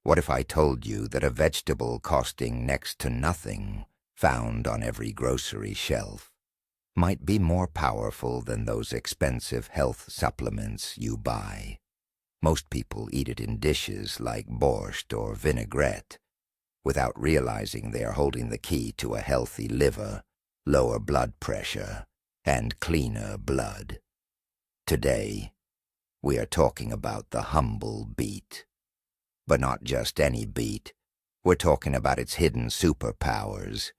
What if I told you that a vegetable costing next to nothing, found on every grocery shelf, might be more powerful than those expensive health supplements you buy? Most people eat it in dishes like borscht or vinaigrette, without realizing they are holding the key to a healthy liver, lower blood pressure, and cleaner blood. Today, we are talking about the humble beet. But not just any beet. We're talking about its hidden superpowers,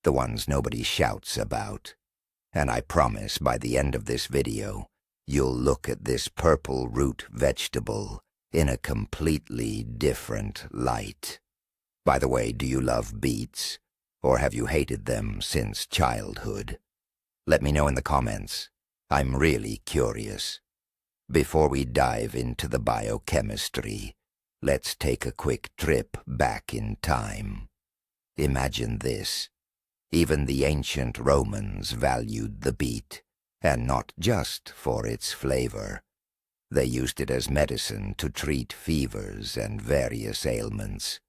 the ones nobody shouts about. And I promise by the end of this video, you'll look at this purple root vegetable in a completely different light. By the way, do you love beets, or have you hated them since childhood? Let me know in the comments. I'm really curious. Before we dive into the biochemistry, let's take a quick trip back in time. Imagine this. Even the ancient Romans valued the beet, and not just for its flavor. They used it as medicine to treat fevers and various ailments.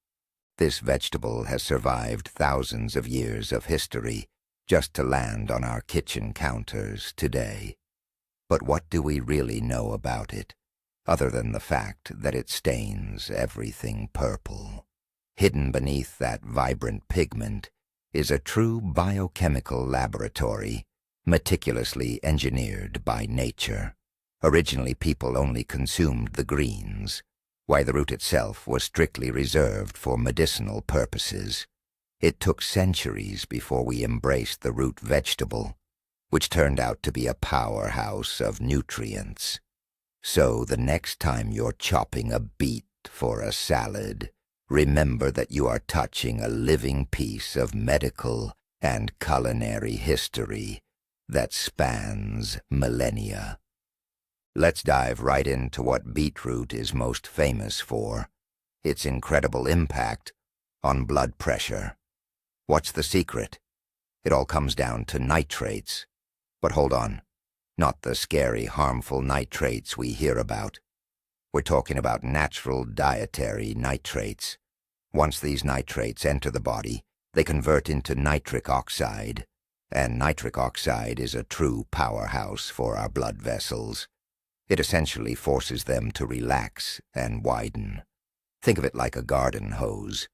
This vegetable has survived thousands of years of history just to land on our kitchen counters today. But what do we really know about it, other than the fact that it stains everything purple? Hidden beneath that vibrant pigment is a true biochemical laboratory, meticulously engineered by nature. Originally, people only consumed the greens, while the root itself was strictly reserved for medicinal purposes. It took centuries before we embraced the root vegetable, which turned out to be a powerhouse of nutrients. So the next time you're chopping a beet for a salad, remember that you are touching a living piece of medical and culinary history that spans millennia. Let's dive right into what beetroot is most famous for: its incredible impact on blood pressure. What's the secret? It all comes down to nitrates. But hold on, not the scary, harmful nitrates we hear about. We're talking about natural dietary nitrates. Once these nitrates enter the body, they convert into nitric oxide, and nitric oxide is a true powerhouse for our blood vessels. It essentially forces them to relax and widen. Think of it like a garden hose.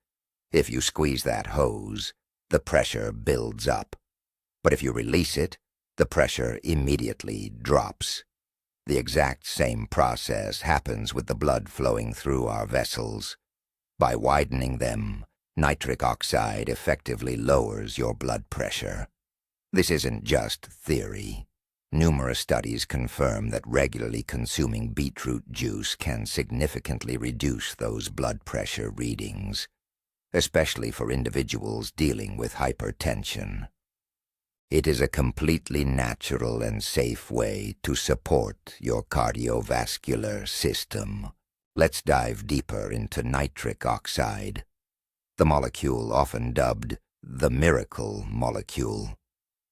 If you squeeze that hose, the pressure builds up. But if you release it, the pressure immediately drops. The exact same process happens with the blood flowing through our vessels. By widening them, nitric oxide effectively lowers your blood pressure. This isn't just theory. Numerous studies confirm that regularly consuming beetroot juice can significantly reduce those blood pressure readings, especially for individuals dealing with hypertension. It is a completely natural and safe way to support your cardiovascular system. Let's dive deeper into nitric oxide, the molecule often dubbed the miracle molecule.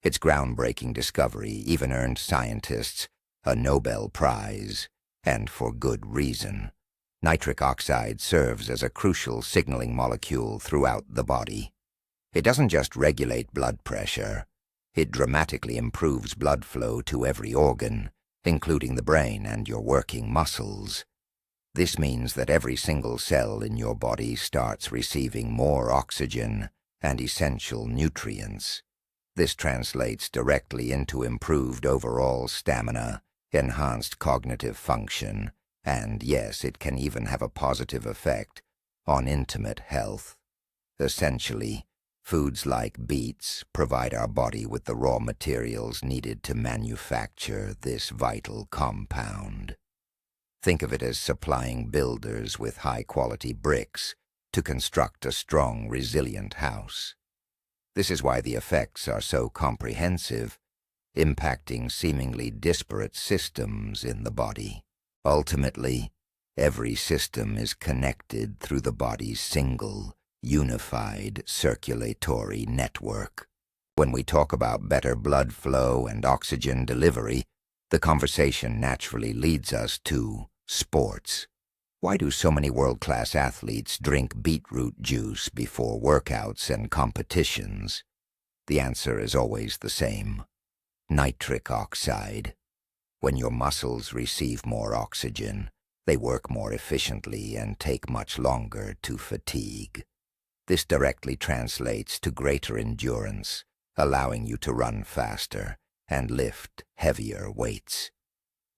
Its groundbreaking discovery even earned scientists a Nobel Prize, and for good reason. Nitric oxide serves as a crucial signaling molecule throughout the body. It doesn't just regulate blood pressure. It dramatically improves blood flow to every organ, including the brain and your working muscles. This means that every single cell in your body starts receiving more oxygen and essential nutrients. This translates directly into improved overall stamina, enhanced cognitive function, and yes, it can even have a positive effect on intimate health. Essentially, foods like beets provide our body with the raw materials needed to manufacture this vital compound. Think of it as supplying builders with high-quality bricks to construct a strong, resilient house. This is why the effects are so comprehensive, impacting seemingly disparate systems in the body. Ultimately, every system is connected through the body's single, unified circulatory network. When we talk about better blood flow and oxygen delivery, the conversation naturally leads us to sports. Why do so many world-class athletes drink beetroot juice before workouts and competitions? The answer is always the same: nitric oxide. When your muscles receive more oxygen, they work more efficiently and take much longer to fatigue. This directly translates to greater endurance, allowing you to run faster and lift heavier weights.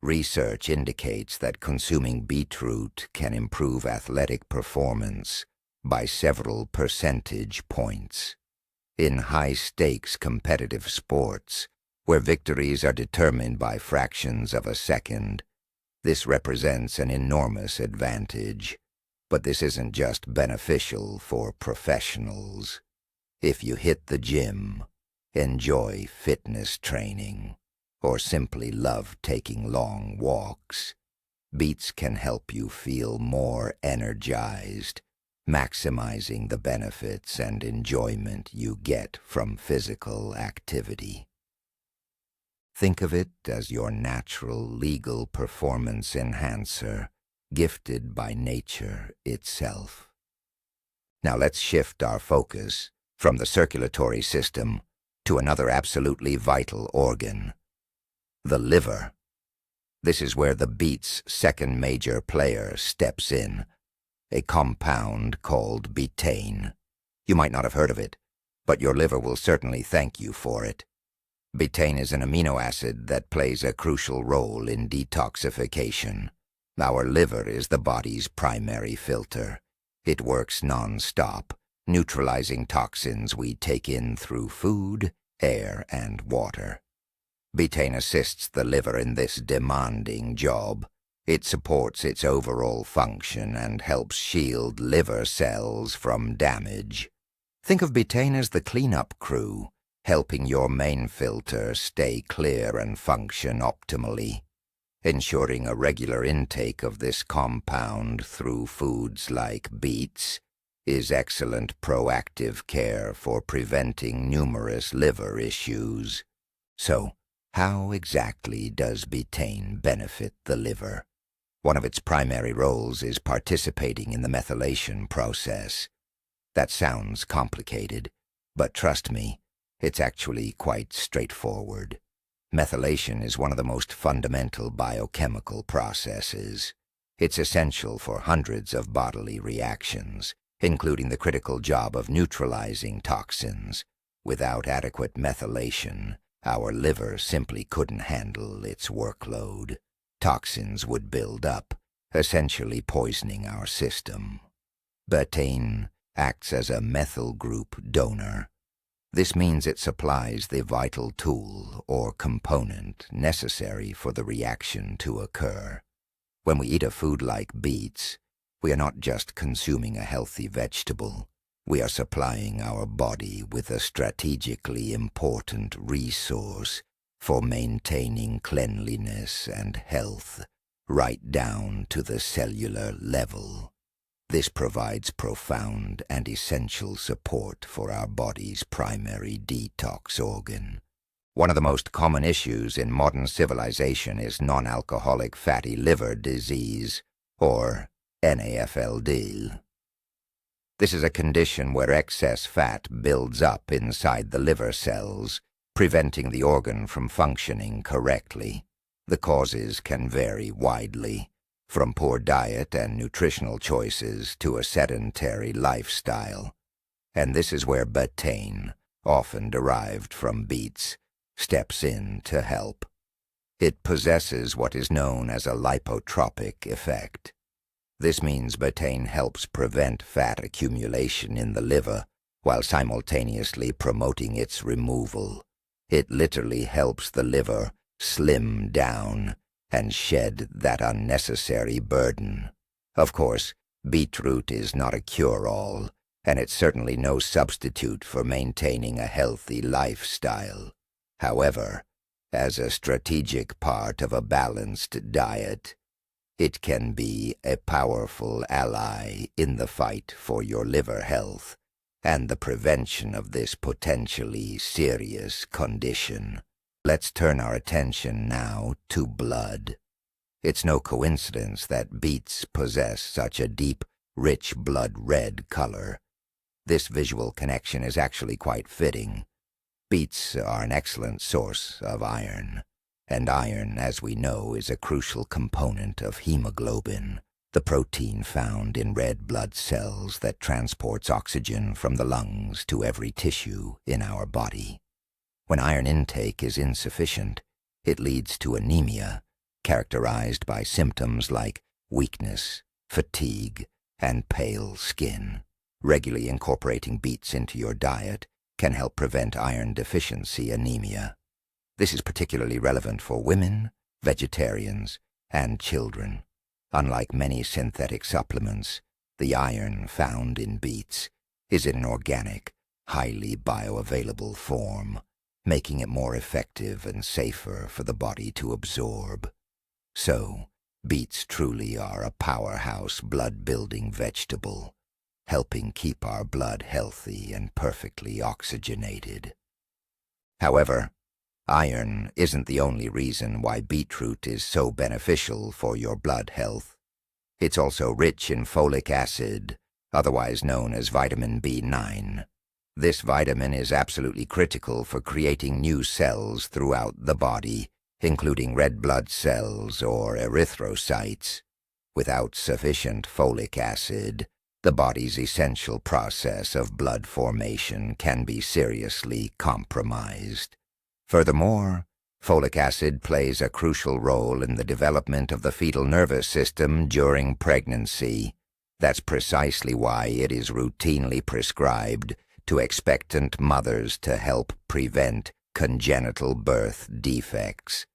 Research indicates that consuming beetroot can improve athletic performance by several percentage points. In high-stakes competitive sports, where victories are determined by fractions of a second, this represents an enormous advantage. But this isn't just beneficial for professionals. If you hit the gym, enjoy fitness training, or simply love taking long walks, BEETS can help you feel more energized, maximizing the benefits and enjoyment you get from physical activity. Think of it as your natural legal performance enhancer, gifted by nature itself. Now let's shift our focus from the circulatory system to another absolutely vital organ: the liver. This is where the BEETS' second major player steps in, a compound called betaine. You might not have heard of it, but your liver will certainly thank you for it. Betaine is an amino acid that plays a crucial role in detoxification. Our liver is the body's primary filter. It works non-stop, neutralizing toxins we take in through food, air, and water. Betaine assists the liver in this demanding job. It supports its overall function and helps shield liver cells from damage. Think of betaine as the cleanup crew, helping your main filter stay clear and function optimally. Ensuring a regular intake of this compound through foods like beets is excellent proactive care for preventing numerous liver issues. So, how exactly does betaine benefit the liver? One of its primary roles is participating in the methylation process. That sounds complicated, but trust me, it's actually quite straightforward. Methylation is one of the most fundamental biochemical processes. It's essential for hundreds of bodily reactions, including the critical job of neutralizing toxins. Without adequate methylation, our liver simply couldn't handle its workload. Toxins would build up, essentially poisoning our system. Betaine acts as a methyl group donor. This means it supplies the vital tool or component necessary for the reaction to occur. When we eat a food like beets, we are not just consuming a healthy vegetable. We are supplying our body with a strategically important resource for maintaining cleanliness and health, right down to the cellular level. This provides profound and essential support for our body's primary detox organ. One of the most common issues in modern civilization is non-alcoholic fatty liver disease, or NAFLD. This is a condition where excess fat builds up inside the liver cells, preventing the organ from functioning correctly. The causes can vary widely, from poor diet and nutritional choices to a sedentary lifestyle. And this is where betaine, often derived from beets, steps in to help. It possesses what is known as a lipotropic effect. This means betaine helps prevent fat accumulation in the liver while simultaneously promoting its removal. It literally helps the liver slim down and shed that unnecessary burden. Of course, beetroot is not a cure-all, and it's certainly no substitute for maintaining a healthy lifestyle. However, as a strategic part of a balanced diet, it can be a powerful ally in the fight for your liver health and the prevention of this potentially serious condition. Let's turn our attention now to blood. It's no coincidence that beets possess such a deep, rich blood red color. This visual connection is actually quite fitting. Beets are an excellent source of iron, and iron, as we know, is a crucial component of hemoglobin, the protein found in red blood cells that transports oxygen from the lungs to every tissue in our body. When iron intake is insufficient, it leads to anemia, characterized by symptoms like weakness, fatigue, and pale skin. Regularly incorporating beets into your diet can help prevent iron deficiency anemia. This is particularly relevant for women, vegetarians, and children. Unlike many synthetic supplements, the iron found in beets is in an organic, highly bioavailable form, making it more effective and safer for the body to absorb. So, beets truly are a powerhouse blood-building vegetable, helping keep our blood healthy and perfectly oxygenated. However, iron isn't the only reason why beetroot is so beneficial for your blood health. It's also rich in folic acid, otherwise known as vitamin B9. This vitamin is absolutely critical for creating new cells throughout the body, including red blood cells or erythrocytes. Without sufficient folic acid, the body's essential process of blood formation can be seriously compromised. Furthermore, folic acid plays a crucial role in the development of the fetal nervous system during pregnancy. That's precisely why it is routinely prescribed to expectant mothers to help prevent congenital birth defects.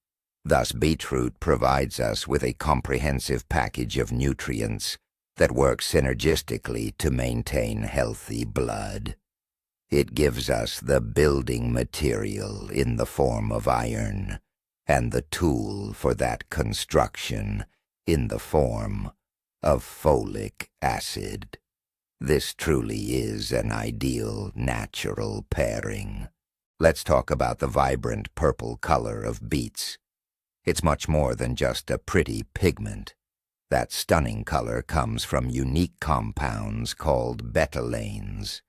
Thus, beetroot provides us with a comprehensive package of nutrients that work synergistically to maintain healthy blood. It gives us the building material in the form of iron, and the tool for that construction in the form of folic acid. This truly is an ideal natural pairing. Let's talk about the vibrant purple color of beets. It's much more than just a pretty pigment. That stunning color comes from unique compounds called betalains.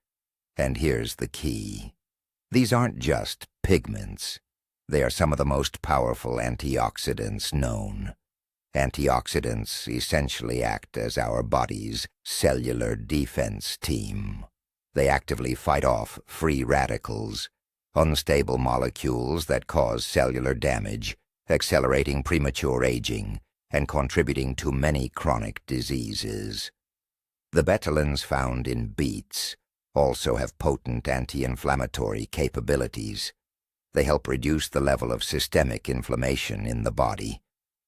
And here's the key. These aren't just pigments. They are some of the most powerful antioxidants known. Antioxidants essentially act as our body's cellular defense team. They actively fight off free radicals, unstable molecules that cause cellular damage, accelerating premature aging, and contributing to many chronic diseases. The betalains found in beets also have potent anti-inflammatory capabilities. They help reduce the level of systemic inflammation in the body,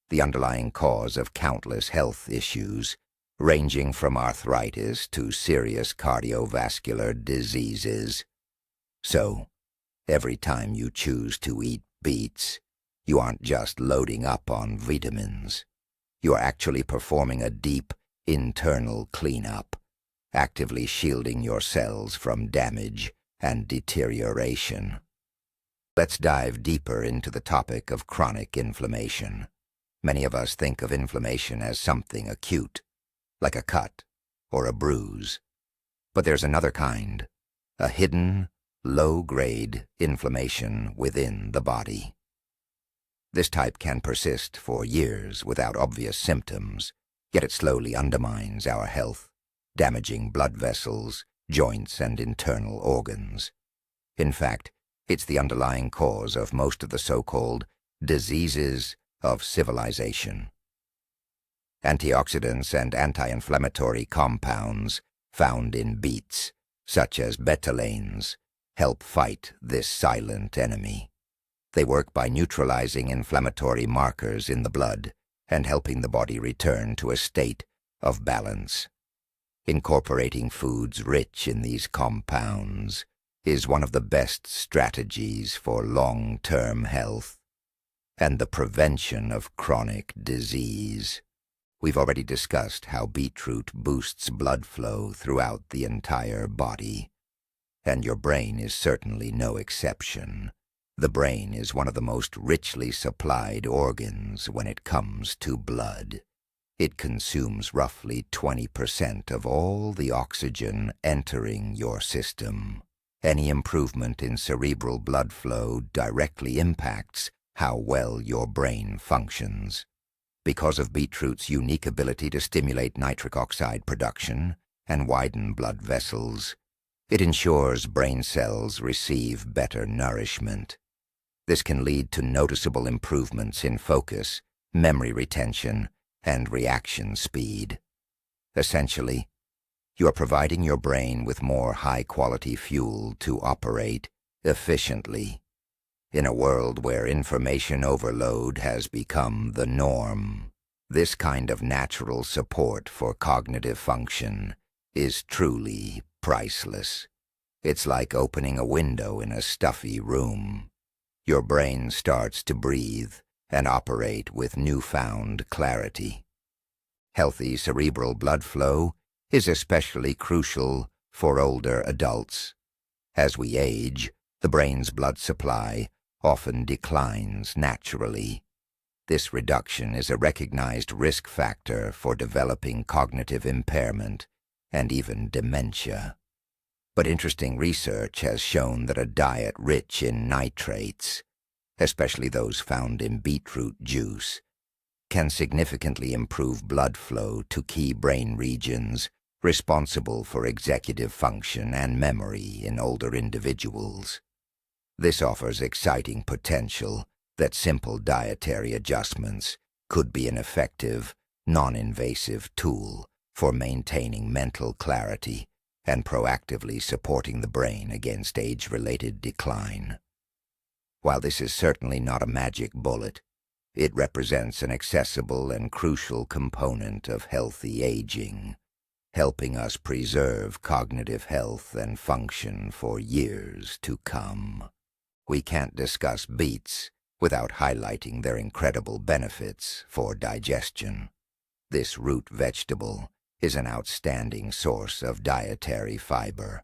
the underlying cause of countless health issues, ranging from arthritis to serious cardiovascular diseases. So, every time you choose to eat beets, you aren't just loading up on vitamins. You are actually performing a deep internal cleanup, actively shielding your cells from damage and deterioration. Let's dive deeper into the topic of chronic inflammation. Many of us think of inflammation as something acute, like a cut or a bruise. But there's another kind, a hidden, low-grade inflammation within the body. This type can persist for years without obvious symptoms, yet it slowly undermines our health, damaging blood vessels, joints, and internal organs. In fact, it's the underlying cause of most of the so-called diseases of civilization. Antioxidants and anti-inflammatory compounds found in beets, such as betalains, help fight this silent enemy. They work by neutralizing inflammatory markers in the blood and helping the body return to a state of balance. Incorporating foods rich in these compounds is one of the best strategies for long-term health and the prevention of chronic disease. We've already discussed how beetroot boosts blood flow throughout the entire body, and your brain is certainly no exception. The brain is one of the most richly supplied organs when it comes to blood. It consumes roughly 20% of all the oxygen entering your system. Any improvement in cerebral blood flow directly impacts how well your brain functions. Because of beetroot's unique ability to stimulate nitric oxide production and widen blood vessels, it ensures brain cells receive better nourishment. This can lead to noticeable improvements in focus, memory retention, and reaction speed. Essentially, you are providing your brain with more high-quality fuel to operate efficiently. In a world where information overload has become the norm, this kind of natural support for cognitive function is truly priceless. It's like opening a window in a stuffy room. Your brain starts to breathe and operate with newfound clarity. Healthy cerebral blood flow is especially crucial for older adults. As we age, the brain's blood supply often declines naturally. This reduction is a recognized risk factor for developing cognitive impairment and even dementia. But interesting research has shown that a diet rich in nitrates, especially those found in beetroot juice, can significantly improve blood flow to key brain regions responsible for executive function and memory in older individuals. This offers exciting potential that simple dietary adjustments could be an effective, non-invasive tool for maintaining mental clarity and proactively supporting the brain against age-related decline. While this is certainly not a magic bullet, it represents an accessible and crucial component of healthy aging, helping us preserve cognitive health and function for years to come. We can't discuss beets without highlighting their incredible benefits for digestion. This root vegetable is an outstanding source of dietary fiber.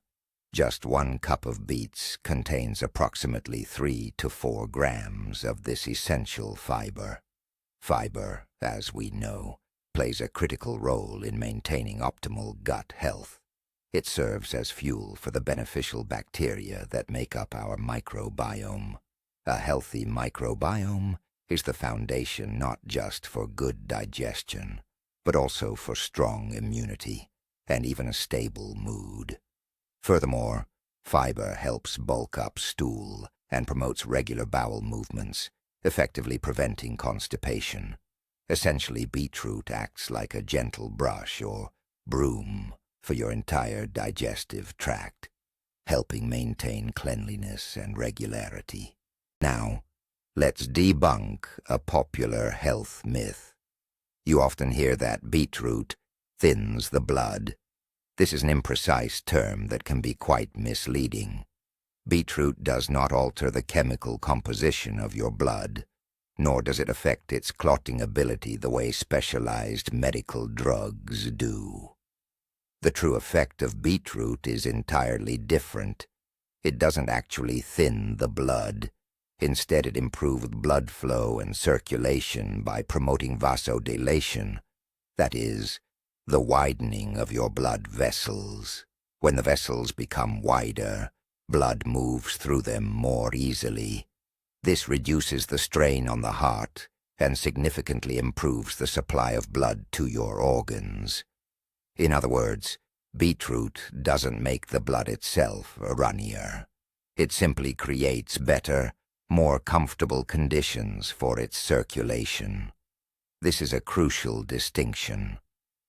Just 1 cup of beets contains approximately 3 to 4 grams of this essential fiber. Fiber, as we know, plays a critical role in maintaining optimal gut health. It serves as fuel for the beneficial bacteria that make up our microbiome. A healthy microbiome is the foundation not just for good digestion, but also for strong immunity and even a stable mood. Furthermore, fiber helps bulk up stool and promotes regular bowel movements, effectively preventing constipation. Essentially, beetroot acts like a gentle brush or broom for your entire digestive tract, helping maintain cleanliness and regularity. Now, let's debunk a popular health myth. You often hear that beetroot thins the blood. This is an imprecise term that can be quite misleading. Beetroot does not alter the chemical composition of your blood, nor does it affect its clotting ability the way specialized medical drugs do. The true effect of beetroot is entirely different. It doesn't actually thin the blood. Instead, it improves blood flow and circulation by promoting vasodilation, that is, the widening of your blood vessels. When the vessels become wider, blood moves through them more easily. This reduces the strain on the heart and significantly improves the supply of blood to your organs. In other words, beetroot doesn't make the blood itself runnier. It simply creates better, more comfortable conditions for its circulation. This is a crucial distinction.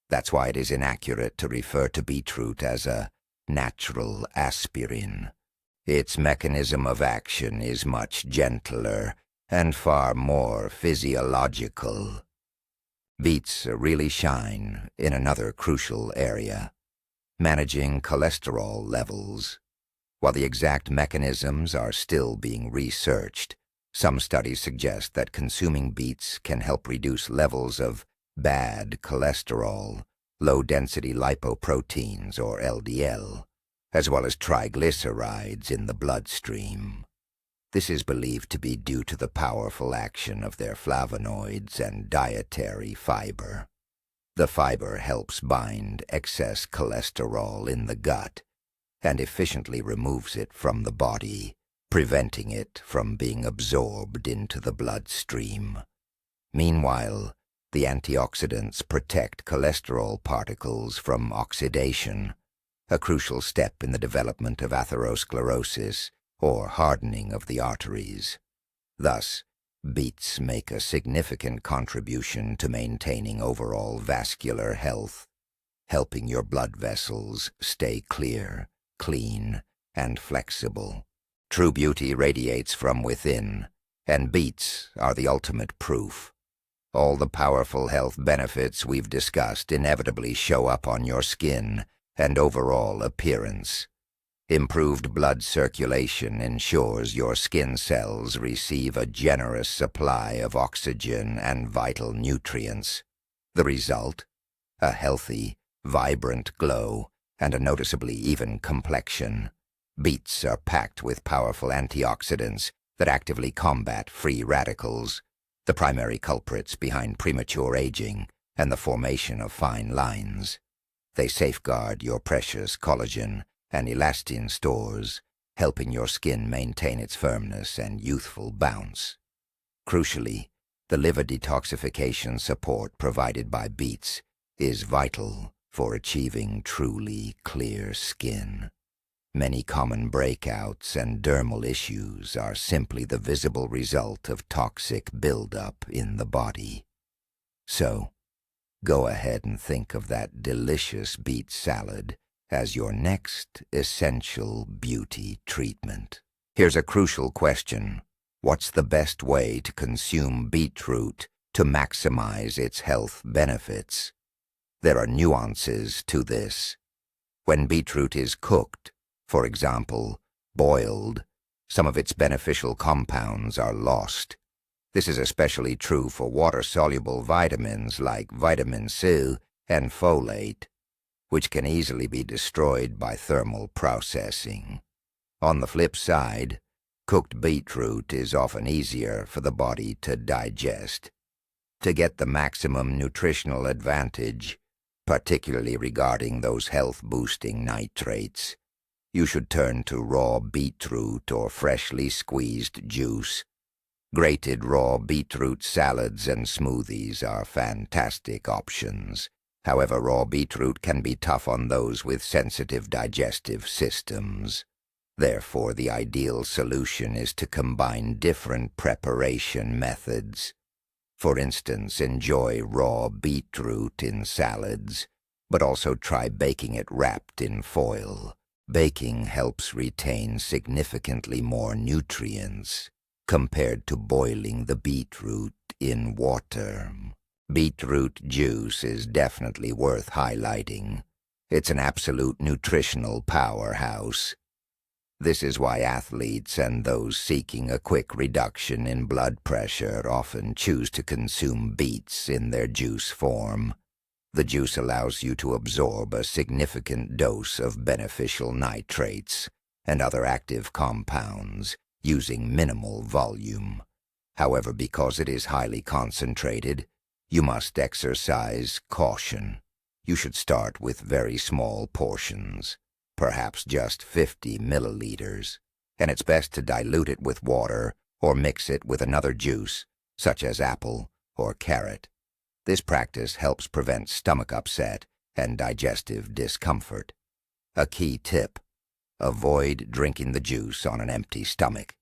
That's why it is inaccurate to refer to beetroot as a natural aspirin. Its mechanism of action is much gentler and far more physiological. Beets really shine in another crucial area, managing cholesterol levels. While the exact mechanisms are still being researched, some studies suggest that consuming beets can help reduce levels of bad cholesterol, low-density lipoproteins or LDL, as well as triglycerides in the bloodstream. This is believed to be due to the powerful action of their flavonoids and dietary fiber. The fiber helps bind excess cholesterol in the gut and efficiently removes it from the body, preventing it from being absorbed into the bloodstream. Meanwhile, the antioxidants protect cholesterol particles from oxidation, a crucial step in the development of atherosclerosis, or hardening of the arteries. Thus, beets make a significant contribution to maintaining overall vascular health, helping your blood vessels stay clear, clean, and flexible. True beauty radiates from within, and beets are the ultimate proof. All the powerful health benefits we've discussed inevitably show up on your skin and overall appearance. Improved blood circulation ensures your skin cells receive a generous supply of oxygen and vital nutrients. The result? A healthy, vibrant glow and a noticeably even complexion. Beets are packed with powerful antioxidants that actively combat free radicals, the primary culprits behind premature aging and the formation of fine lines. They safeguard your precious collagen and elastin stores, helping your skin maintain its firmness and youthful bounce. Crucially, the liver detoxification support provided by beets is vital for achieving truly clear skin. Many common breakouts and dermal issues are simply the visible result of toxic buildup in the body. So, go ahead and think of that delicious beet salad as your next essential beauty treatment. Here's a crucial question. What's the best way to consume beetroot to maximize its health benefits? There are nuances to this. When beetroot is cooked, for example, boiled, some of its beneficial compounds are lost. This is especially true for water-soluble vitamins like vitamin C and folate, which can easily be destroyed by thermal processing. On the flip side, cooked beetroot is often easier for the body to digest. To get the maximum nutritional advantage, particularly regarding those health-boosting nitrates, you should turn to raw beetroot or freshly squeezed juice. Grated raw beetroot salads and smoothies are fantastic options. However, raw beetroot can be tough on those with sensitive digestive systems. Therefore, the ideal solution is to combine different preparation methods. For instance, enjoy raw beetroot in salads, but also try baking it wrapped in foil. Baking helps retain significantly more nutrients compared to boiling the beetroot in water. Beetroot juice is definitely worth highlighting. It's an absolute nutritional powerhouse. This is why athletes and those seeking a quick reduction in blood pressure often choose to consume beets in their juice form. The juice allows you to absorb a significant dose of beneficial nitrates and other active compounds using minimal volume. However, because it is highly concentrated, you must exercise caution. You should start with very small portions, perhaps just 50 milliliters, and it's best to dilute it with water or mix it with another juice, such as apple or carrot. This practice helps prevent stomach upset and digestive discomfort. A key tip: avoid drinking the juice on an empty stomach.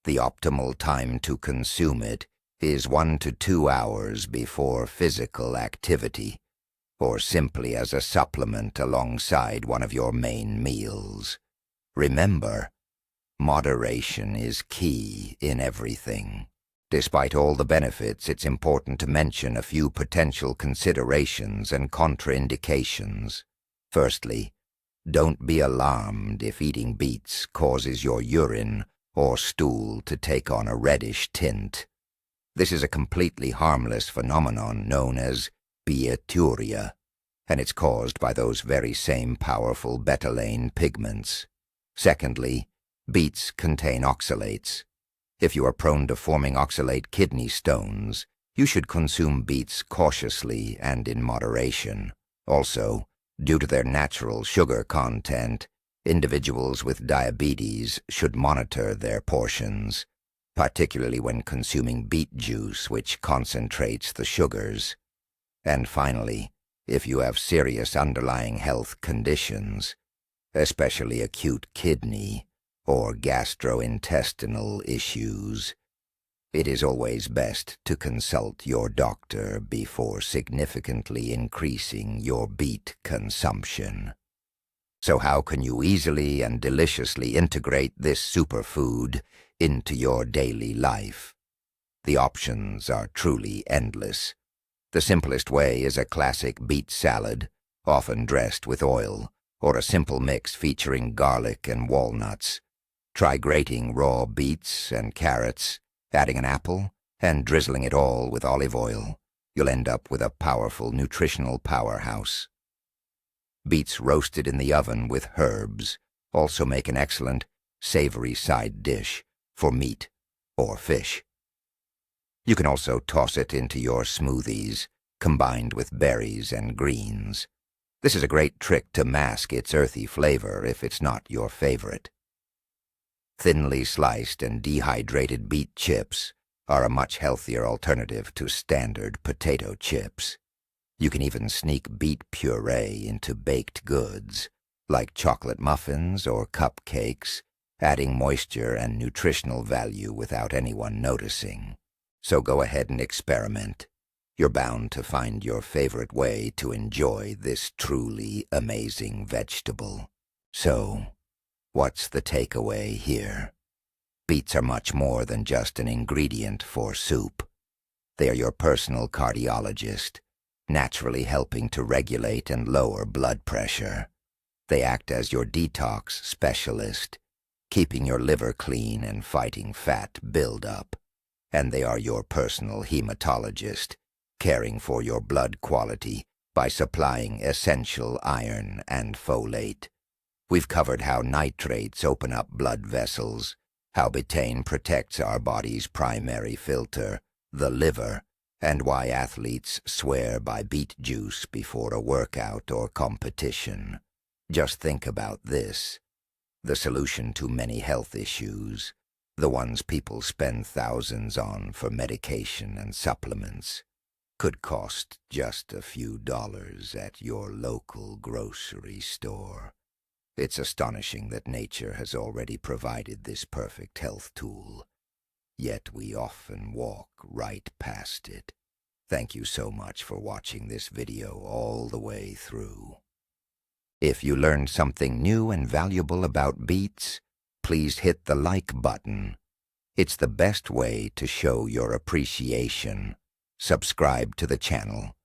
The optimal time to consume it is 1 to 2 hours before physical activity, or simply as a supplement alongside one of your main meals. Remember, moderation is key in everything. Despite all the benefits, it's important to mention a few potential considerations and contraindications. Firstly, don't be alarmed if eating beets causes your urine or stool to take on a reddish tint. This is a completely harmless phenomenon known as betaine, and it's caused by those very same powerful betaine pigments. Secondly, beets contain oxalates, If you are prone to forming oxalate kidney stones, you should consume beets cautiously and in moderation. Also, due to their natural sugar content, individuals with diabetes should monitor their portions, particularly when consuming beet juice, which concentrates the sugars. And finally, if you have serious underlying health conditions, especially acute kidney or gastrointestinal issues, it is always best to consult your doctor before significantly increasing your beet consumption. So how can you easily and deliciously integrate this superfood into your daily life? The options are truly endless. The simplest way is a classic beet salad, often dressed with oil, or a simple mix featuring garlic and walnuts. Try grating raw beets and carrots, adding an apple, and drizzling it all with olive oil. You'll end up with a powerful nutritional powerhouse. Beets roasted in the oven with herbs also make an excellent, savory side dish for meat or fish. You can also toss it into your smoothies, combined with berries and greens. This is a great trick to mask its earthy flavor if it's not your favorite. Thinly sliced and dehydrated beet chips are a much healthier alternative to standard potato chips. You can even sneak beet puree into baked goods, like chocolate muffins or cupcakes, adding moisture and nutritional value without anyone noticing. So go ahead and experiment. You're bound to find your favorite way to enjoy this truly amazing vegetable. So, what's the takeaway here? Beets are much more than just an ingredient for soup. They are your personal cardiologist, naturally helping to regulate and lower blood pressure. They act as your detox specialist, keeping your liver clean and fighting fat buildup. And they are your personal hematologist, caring for your blood quality by supplying essential iron and folate. We've covered how nitrates open up blood vessels, how betaine protects our body's primary filter, the liver, and why athletes swear by beet juice before a workout or competition. Just think about this. The solution to many health issues, the ones people spend thousands on for medication and supplements, could cost just a few dollars at your local grocery store. It's astonishing that nature has already provided this perfect health tool, yet we often walk right past it. Thank you so much for watching this video all the way through. If you learned something new and valuable about beets, please hit the like button. It's the best way to show your appreciation. Subscribe to the channel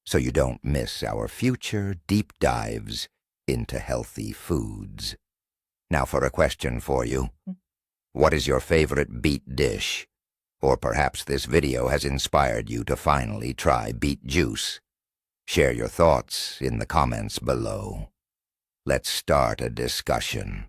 so you don't miss our future deep dives into healthy foods. Now for a question for you. What is your favorite beet dish? Or perhaps this video has inspired you to finally try beet juice. Share your thoughts in the comments below. Let's start a discussion.